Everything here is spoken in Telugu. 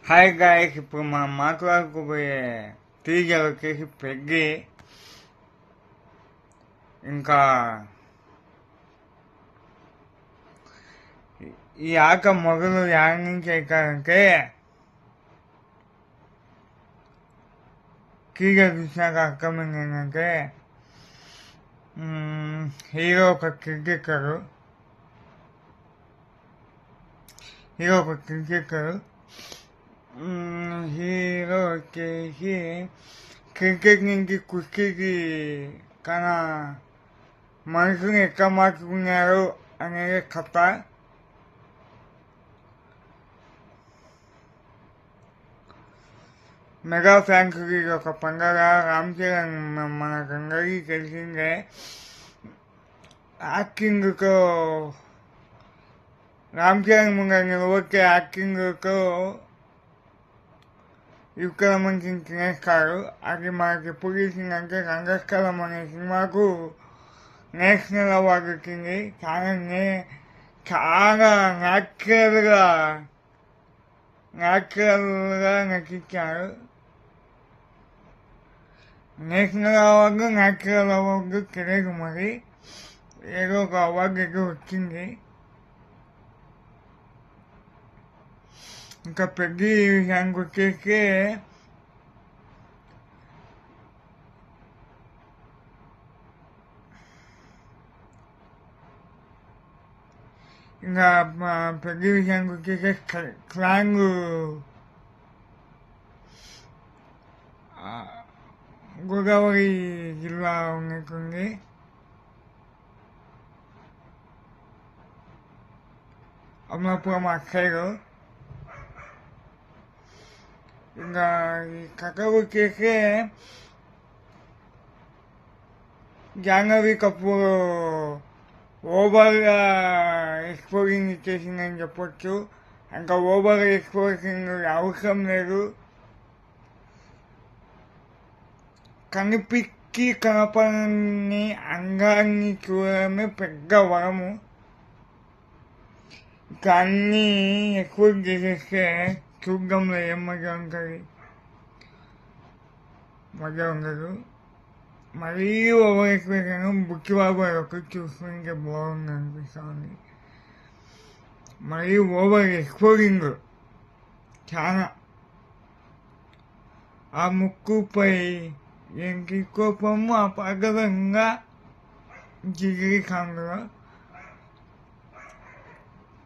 హాయ్ గాయస్, ఇప్పుడు మనం మాట్లాడుకోబోయే టీజర్ వచ్చేసి పెగ్గి. ఇంకా ఈ ఆట మొదలు యాడ్ నుంచి ఎక్కాలంటే టీజర్ చూసినాక అర్థమైంది ఏంటంటే హీరో ఒక క్రికెటరు హీరో వచ్చేసి క్రికెట్ నుంచి కుస్తీకి తన మనసుని ఎట్లా మార్చుకున్నారు అనేది కథ. మెగా ఫ్యాన్స్కి ఒక పండగ. రామ్ చరణ్ మనకందరికీ తెలిసిందే. యాక్టింగ్తో రామ్ చరణ్ ముందు నిలబొచ్చే యాక్టింగ్తో ఇక్కడ మంచి తినేస్తారు. అది మనకి ఎప్పుడు తెలిసిందంటే రంగస్థలం అనే సినిమాకు నేషనల్ అవార్డు వచ్చింది. చాలా న్యాచురల్గా నటించారు. నేషనల్ అవార్డు న్యాచురల్ అవార్డు తెలియదు, మరి ఏదో ఒక అవార్డు అయితే వచ్చింది. ఇంకా పెద్ద విషయానికి వచ్చేసి స్లాంగ్ గోదావరి జిల్లా ఉన్నట్టుంది. అమలాపురం అక్షయ్. ఇంకా ఈ కథ వచ్చేసి జాహ్నవి కపూర్ ఓవర్గా ఎక్స్పోజింగ్ ఇచ్చేసిందని చెప్పొచ్చు. ఇంకా ఓవర్గా ఎక్స్పోజింగ్ అవసరం లేదు. కనిపించి కనపడని అంగాన్ని చూడడమే పెద్ద వరము. ఇంకా అన్నీ ఎక్కువ చేసేస్తే చూడడంలో ఏం మజా ఉంటుంది, మజా ఉండదు. మరీ ఓవర్ ఎక్స్ప్రెషన్ బుక్కిబాబు ఒకటి చూసుకుంటే బాగుంది అనిపిస్తుంది. మరీ ఓవర్ ఎక్స్పోజింగ్ చాలా. ఆ ముక్కుపై ఏంటి కోపము ఆ పగలంగా జిగిరి కాంగ్లో